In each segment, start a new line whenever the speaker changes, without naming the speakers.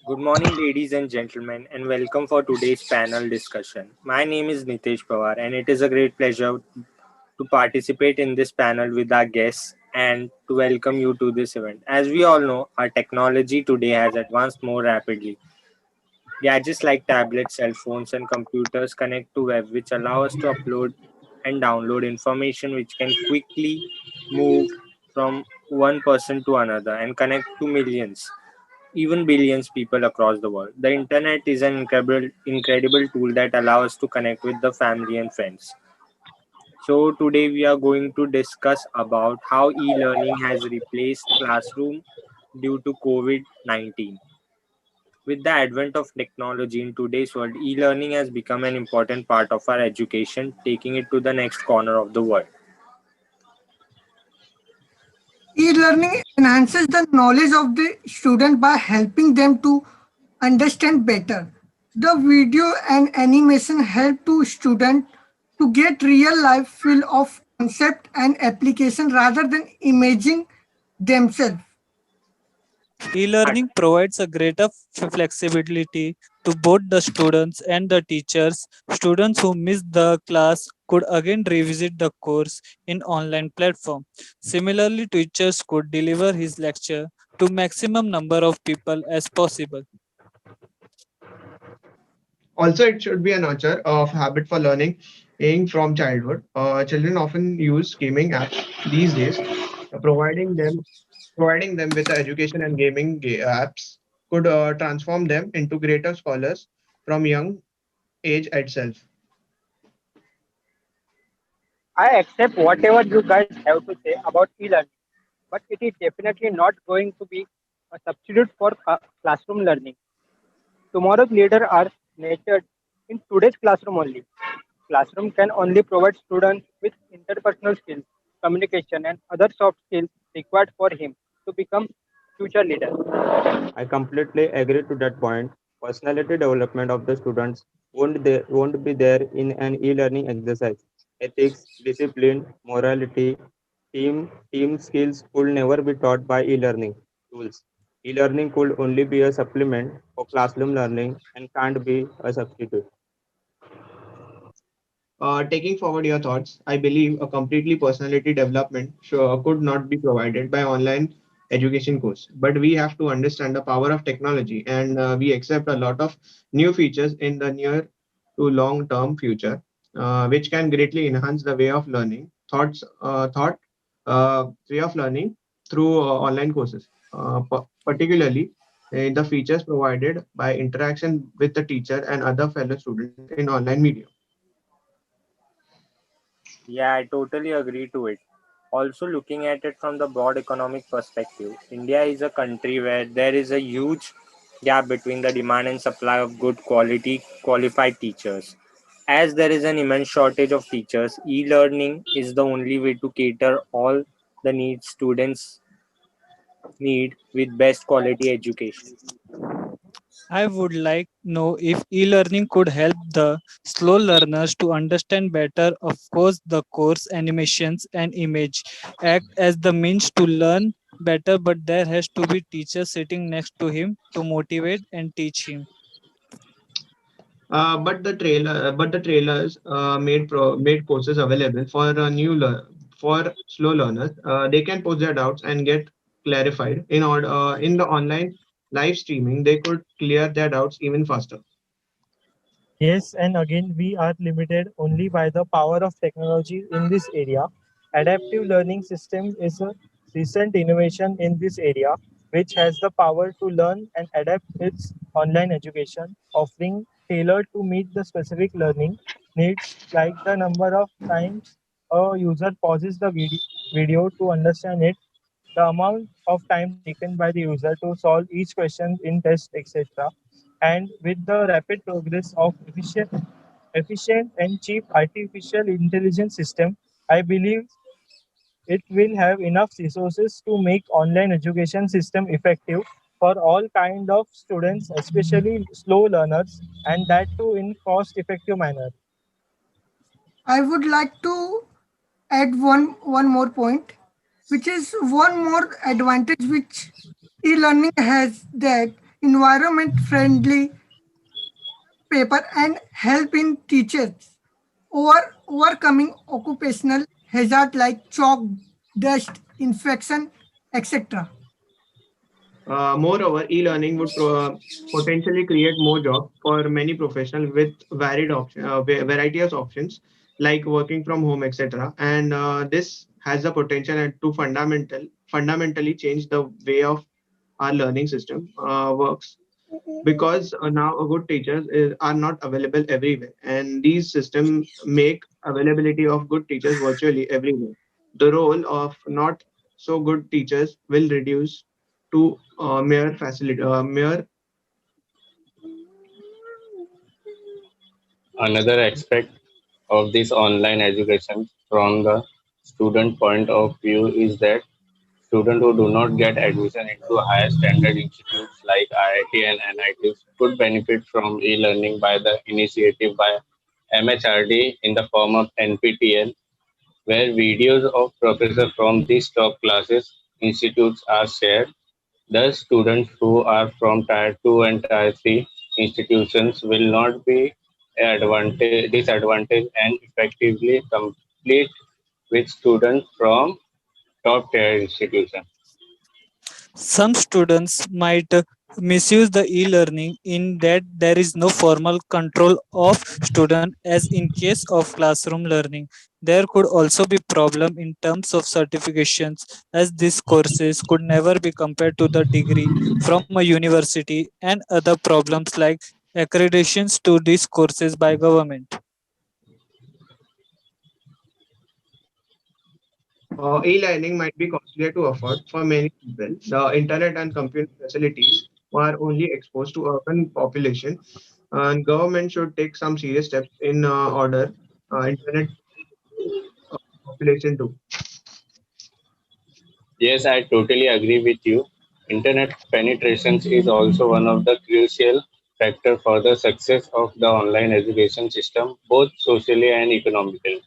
Good morning, ladies and gentlemen, and welcome for today's panel discussion. My name is Nitesh Pawar, and it is a great pleasure to participate in this panel with our guests and to welcome you to this event. As we all know, our technology today has advanced more rapidly. Gadgets like tablets, cell phones, and computers connect to web, which allow us to upload and download information which can quickly move from one person to another and connect to millions, even billions people across the world. The internet is an incredible tool that allows us to connect with the family and friends. So today we are going to discuss about how e-learning has replaced classroom due to COVID-19. With the advent of technology in today's world, e-learning has become an important part of our education, taking it to the next corner of the world.
E-learning enhances the knowledge of the student by helping them to understand better. The video and animation help to student to get real life feel of concept and application rather than imaging themselves.
E-learning provides a greater flexibility to both the students and the teachers. Students who miss the class could again revisit the course in online platform. Similarly, teachers could deliver his lecture to maximum number of people as possible.
Also, it should be a nurture of habit for learning from childhood. Children often use gaming apps these days, providing them with the education and apps could transform them into greater scholars from young age itself.
I accept whatever you guys have to say about e-learning, but it is definitely not going to be a substitute for classroom learning. Tomorrow's leaders are nurtured in today's classroom only. Classroom can only provide students with interpersonal skills, communication, and other soft skills required for him to become future leader.
I completely agree to that point. Personality development of the students won't be there in an e-learning exercise. Ethics, discipline, morality, team skills could never be taught by e-learning tools. E-learning could only be a supplement for classroom learning and can't be a substitute.
Taking forward your thoughts, I believe a completely personality development could not be provided by online education course. But we have to understand the power of technology, and we accept a lot of new features in the near to long term future, which can greatly enhance the way of learning, way of learning through online courses, particularly the features provided by interaction with the teacher and other fellow students in online media.
Yeah, I totally agree to it. Also, looking at it from the broad economic perspective, India is a country where there is a huge gap between the demand and supply of good quality qualified teachers. As there is an immense shortage of teachers, e-learning is the only way to cater all the needs students need with best quality education.
I would like know if e-learning could help the slow learners to understand better. Of course, the course animations and image act as the means to learn better, but there has to be teachers sitting next to him to motivate and teach him.
But the trailers made courses available for for slow learners. They can post their doubts and get clarified in the online live streaming. They could clear their doubts even faster.
Yes, and again, we are limited only by the power of technology in this area. Adaptive learning system is a recent innovation in this area, which has the power to learn and adapt its online education, offering tailored to meet the specific learning needs, like the number of times a user pauses the video to understand it, the amount of time taken by the user to solve each question in test, etc. And with the rapid progress of efficient and cheap artificial intelligence system, I believe it will have enough resources to make online education system effective for all kind of students, especially slow learners, and that too in cost effective manner.
I would like to add one more point, which is one more advantage which e-learning has, that environment friendly paper and help in teachers overcoming occupational hazard like chalk, dust, infection, etc.
Moreover, e-learning would potentially create more jobs for many professionals with variety of options like working from home, etc. And this has the potential to fundamentally change the way of our learning system works because now good teachers are not available everywhere, and these systems make availability of good teachers virtually everywhere. The role of not so good teachers will reduce to mere.
Another aspect of this online education from the student point of view is that students who do not get admission into higher standard institutes like IIT and NITs could benefit from e-learning by the initiative by MHRD in the form of NPTEL, where videos of professors from these top classes institutes are shared. Thus, students who are from Tier 2 and Tier 3 institutions will not be disadvantaged and effectively compete with students from top tier institutions.
Some students might misuse the e-learning in that there is no formal control of student as in case of classroom learning. There could also be problem in terms of certifications as these courses could never be compared to the degree from a university and other problems like accreditations to these courses by government.
E-learning might be costlier to afford for many people. The internet and computer facilities are only exposed to urban population, and government should take some serious steps in order internet uh, population too.
Yes, I totally agree with you. Internet penetration is also one of the crucial factor for the success of the online education system, both socially and economically.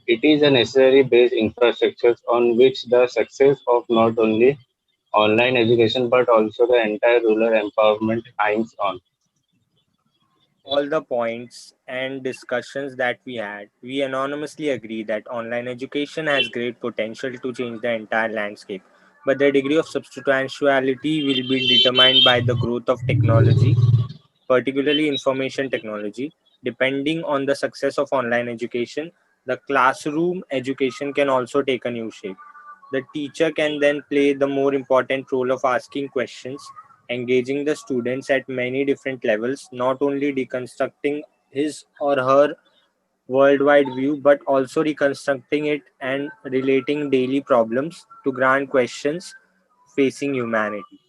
It is a necessary base infrastructure on which the success of not only online education but also the entire rural empowerment hangs on.
All the points and discussions that we had, we anonymously agree that online education has great potential to change the entire landscape. But the degree of substantiality will be determined by the growth of technology, particularly information technology. Depending on the success of online education, the classroom education can also take a new shape. The teacher can then play the more important role of asking questions, engaging the students at many different levels, not only deconstructing his or her worldwide view, but also reconstructing it and relating daily problems to grand questions facing humanity.